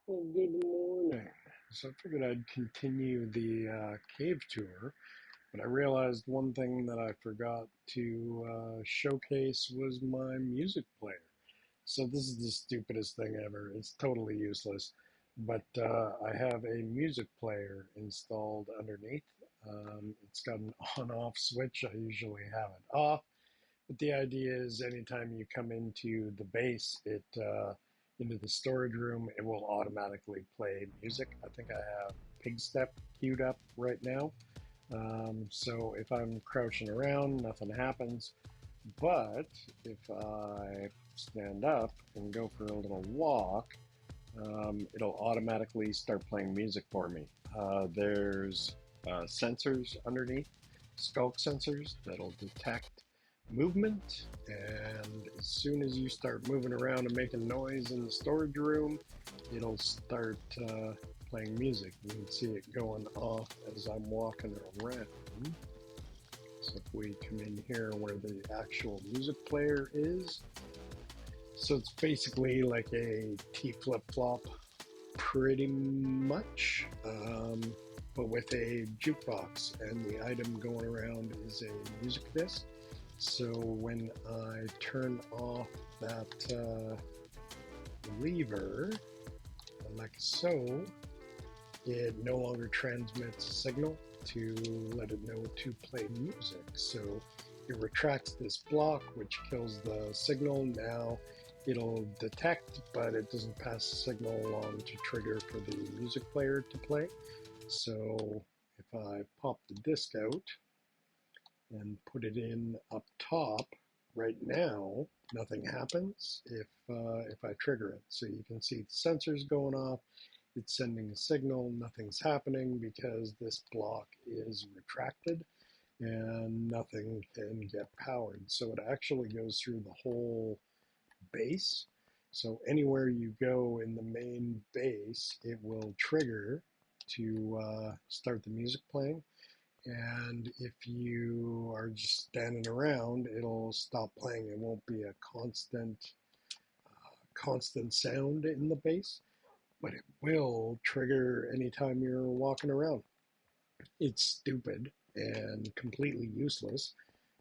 Well, good morning. So I figured I'd continue the cave tour, but I realized one thing that I forgot to showcase was my music player. So this is the stupidest thing ever. It's totally useless, but I have a music player installed underneath. It's got an on-off switch. I usually have it off. But the idea is anytime you come into the base, into the storage room, it will automatically play music. I think I have Pig Step queued up right now. So if I'm crouching around, nothing happens. But if I stand up and go for a little walk, it'll automatically start playing music for me. There's sensors underneath, skulk sensors that'll detect movement, and as soon as you start moving around and making noise in the storage room, it'll start playing music. You can see it going off as I'm walking around. So if we come in here where the actual music player is, so it's basically like a T flip-flop pretty much, but with a jukebox, and the item going around is a music disc. So when I turn off that lever, like so, it no longer transmits a signal to let it know to play music. So it retracts this block, which kills the signal. Now it'll detect, but it doesn't pass the signal along to trigger for the music player to play. So if I pop the disc out and put it in up top, right now, nothing happens if I trigger it. So you can see the sensors going off. It's sending a signal. Nothing's happening because this block is retracted and nothing can get powered. So it actually goes through the whole base. So anywhere you go in the main base, it will trigger to start the music playing. And if you are just standing around, it'll stop playing. It won't be a constant sound in the base, but it will trigger anytime you're walking around. It's stupid and completely useless,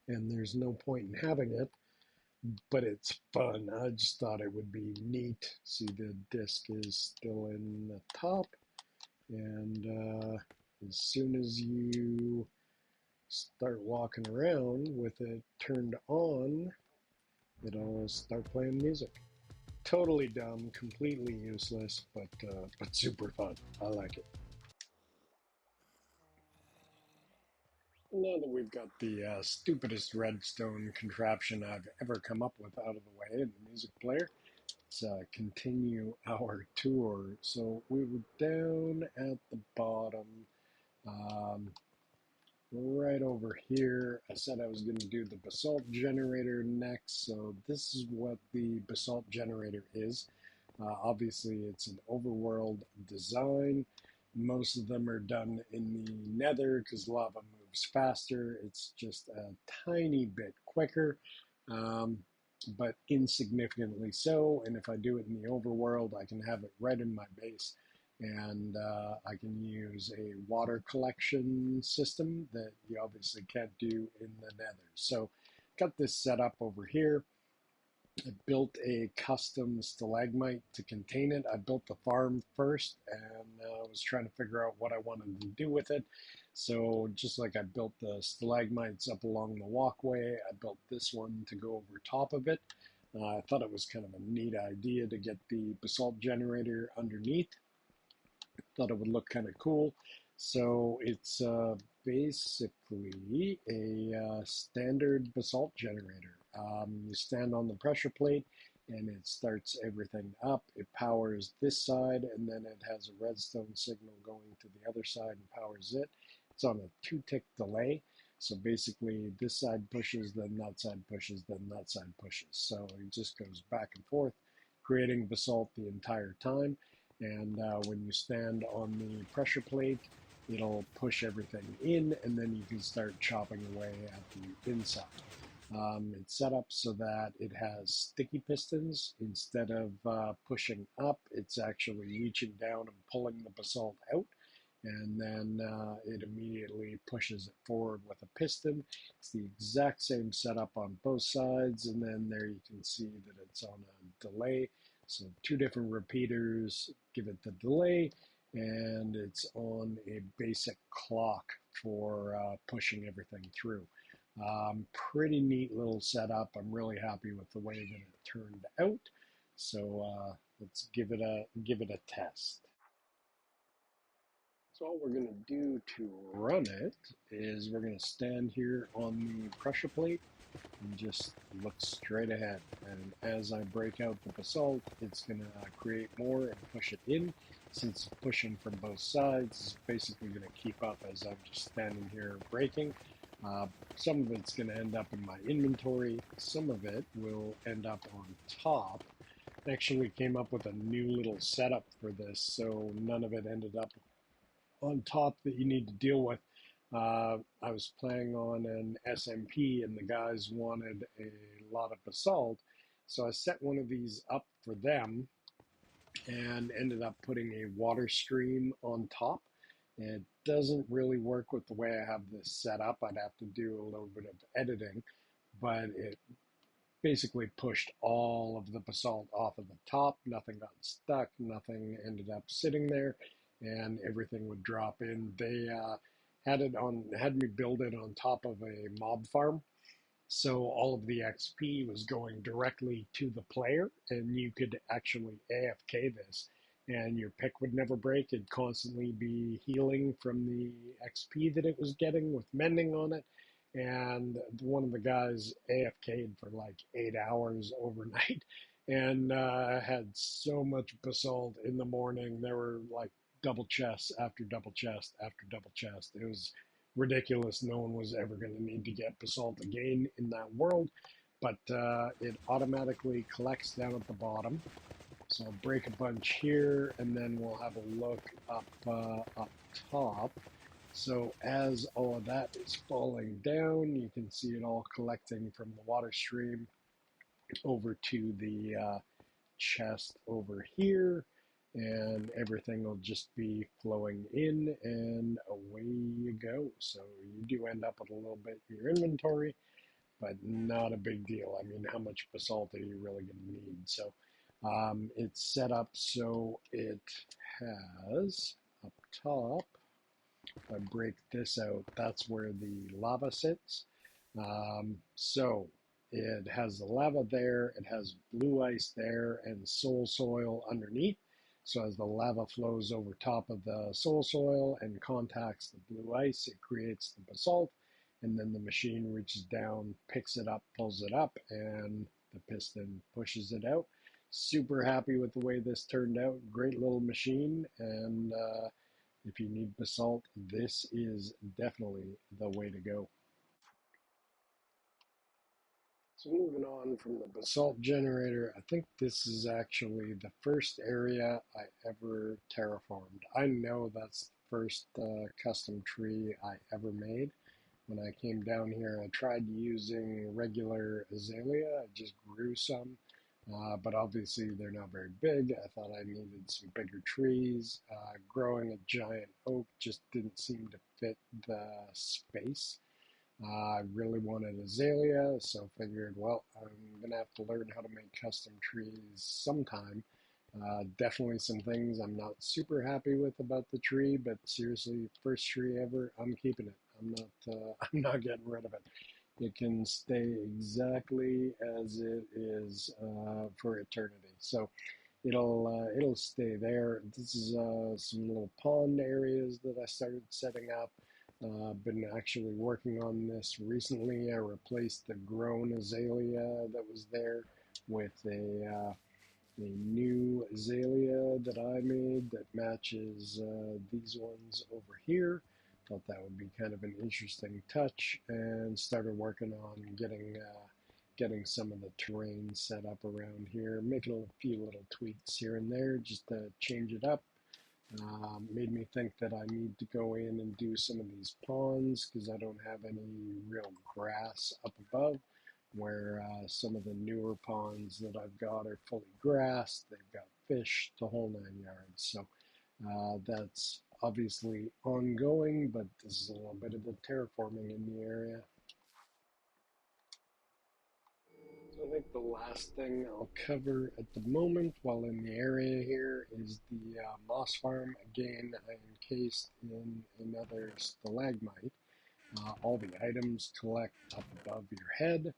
and there's no point in having it, but it's fun. I just thought it would be neat. See, the disc is still in the top, and as soon as you start walking around with it turned on, it'll start playing music. Totally dumb, completely useless, but super fun. I like it. Now that we've got the stupidest redstone contraption I've ever come up with out of the way in the music player, let's continue our tour. So we were down at the bottom. Um, Right over here, I said I was going to do the basalt generator next. So this is what the basalt generator is. Obviously, it's an overworld design. Most of them are done in the nether because lava moves faster. It's just a tiny bit quicker, but insignificantly so. And if I do it in the overworld, I can have it right in my base, and I can use a water collection system that you obviously can't do in the nether. So got this set up over here. I built a custom stalagmite to contain it. I built the farm first, and I was trying to figure out what I wanted to do with it. So just like I built the stalagmites up along the walkway, I built this one to go over top of it. I thought it was kind of a neat idea to get the basalt generator underneath. Thought it would look kind of cool. So it's basically a standard basalt generator. You stand on the pressure plate and it starts everything up. It powers this side, and then it has a redstone signal going to the other side and powers it. It's on a 2-tick delay. So basically this side pushes, then that side pushes, then that side pushes. So it just goes back and forth, creating basalt the entire time. And when you stand on the pressure plate, it'll push everything in, and then you can start chopping away at the inside. It's set up so that it has sticky pistons. Instead of pushing up, it's actually reaching down and pulling the basalt out, and then it immediately pushes it forward with a piston. It's the exact same setup on both sides, and then there you can see that it's on a delay. So two different repeaters give it the delay, and it's on a basic clock for pushing everything through. Pretty neat little setup. I'm really happy with the way that it turned out. So let's give it a test. So all we're going to do to run it is we're going to stand here on the pressure plate and just look straight ahead. And as I break out the basalt, it's going to create more and push it in. Since it's pushing from both sides, it's basically going to keep up as I'm just standing here breaking. Some of it's going to end up in my inventory. Some of it will end up on top. I actually came up with a new little setup for this, so none of it ended up on top that you need to deal with. I was playing on an SMP and the guys wanted a lot of basalt, so I set one of these up for them and ended up putting a water stream on top. It doesn't really work with the way I have this set up. I'd have to do a little bit of editing, but it basically pushed all of the basalt off of the top. Nothing got stuck, nothing ended up sitting there, and everything would drop in. They had me build it on top of a mob farm, so all of the XP was going directly to the player, and you could actually AFK this, and your pick would never break. It'd constantly be healing from the XP that it was getting with mending on it. And one of the guys AFK'd for like 8 hours overnight, and had so much basalt in the morning. There were like double chests after double chest after double chest. It was ridiculous. No one was ever going to need to get basalt again in that world, but it automatically collects down at the bottom. So I'll break a bunch here, and then we'll have a look up top. So as all of that is falling down, you can see it all collecting from the water stream over to the chest over here, and everything will just be flowing in, and away you go. So you do end up with a little bit in your inventory, but not a big deal. I mean, how much basalt are you really going to need? So it's set up so it has up top, if I break this out, that's where the lava sits. So it has the lava there, it has blue ice there, and soul soil underneath. So as the lava flows over top of the soul soil and contacts the blue ice, it creates the basalt, and then the machine reaches down, picks it up, pulls it up, and the piston pushes it out. Super happy with the way this turned out. Great little machine, and if you need basalt, this is definitely the way to go. So moving on from the basalt generator, I think this is actually the first area I ever terraformed. I know that's the first custom tree I ever made. When I came down here, I tried using regular azalea. I just grew some, but obviously they're not very big. I thought I needed some bigger trees. Growing a giant oak just didn't seem to fit the space. I really wanted azalea, so figured, well, I'm going to have to learn how to make custom trees sometime. Definitely some things I'm not super happy with about the tree, but seriously, first tree ever, I'm keeping it. I'm not getting rid of it. It can stay exactly as it is for eternity. So it'll stay there. This is some little pond areas that I started setting up. Been actually working on this recently. I replaced the grown azalea that was there with a new azalea that I made that matches these ones over here. Thought that would be kind of an interesting touch, and started working on getting some of the terrain set up around here, making a few little tweaks here and there just to change it up. Made me think that I need to go in and do some of these ponds because I don't have any real grass up above. where some of the newer ponds that I've got are fully grassed. They've got fish, the whole 9 yards. So that's obviously ongoing, but this is a little bit of the terraforming in the area. So I think the last thing I'll cover at the moment while in the area here is the moss farm. Again, I encased in another stalagmite. All the items collect up above your head,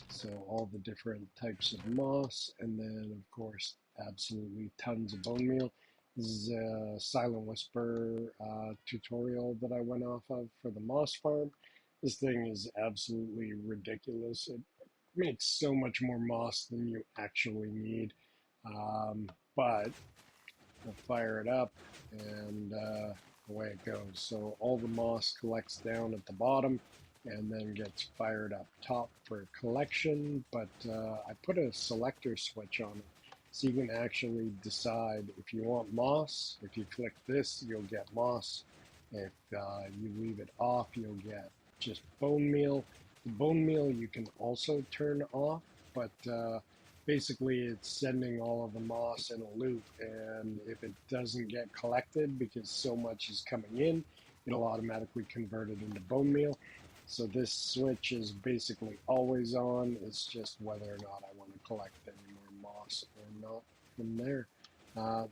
so all the different types of moss, and then of course absolutely tons of bone meal. This is a Silent Whisper tutorial that I went off of for the moss farm. This thing is absolutely ridiculous. It makes so much more moss than you actually need, but I'll fire it up and away it goes. So all the moss collects down at the bottom and then gets fired up top for collection, but I put a selector switch on it so you can actually decide if you want moss. If you click this, you'll get moss. If you leave it off, you'll get just bone meal. The bone meal you can also turn off, but basically it's sending all of the moss in a loop, and if it doesn't get collected because so much is coming in, it'll automatically convert it into bone meal. So this switch is basically always on. It's just whether or not I want to collect any more moss or not from there.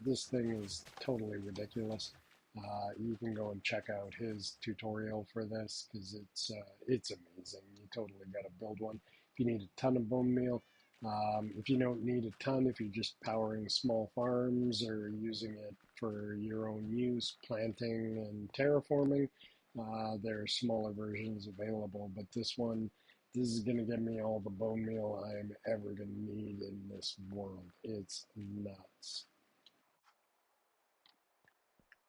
This thing is totally ridiculous. You can go and check out his tutorial for this because it's amazing. You totally got to build one. If you need a ton of bone meal, if you don't need a ton, if you're just powering small farms or using it for your own use, planting and terraforming, there are smaller versions available. But this is going to give me all the bone meal I'm ever going to need in this world. It's nuts.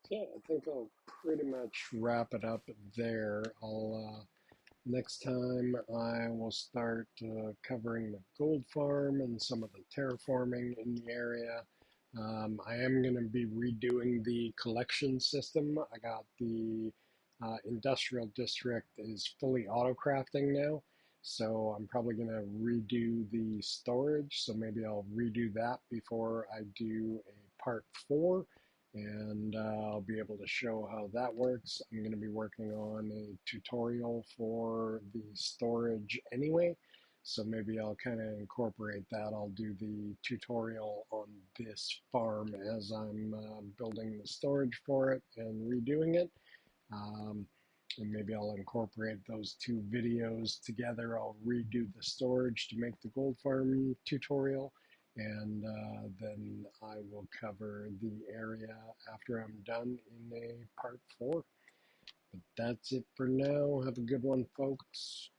Yeah, I think I'll pretty much wrap it up there. Next time I will start covering the gold farm and some of the terraforming in the area. I am going to be redoing the collection system. I got the industrial district is fully auto crafting now, so I'm probably going to redo the storage. So maybe I'll redo that before I do a part 4, and I'll be able to show how that works. I'm going to be working on a tutorial for the storage anyway, so maybe I'll kind of incorporate that. I'll do the tutorial on this farm as I'm building the storage for it and redoing it. Um, and maybe I'll incorporate those two videos together. I'll redo the storage to make the gold farm tutorial, and then I will cover the area after I'm done in a part 4. But that's it for now. Have a good one, folks.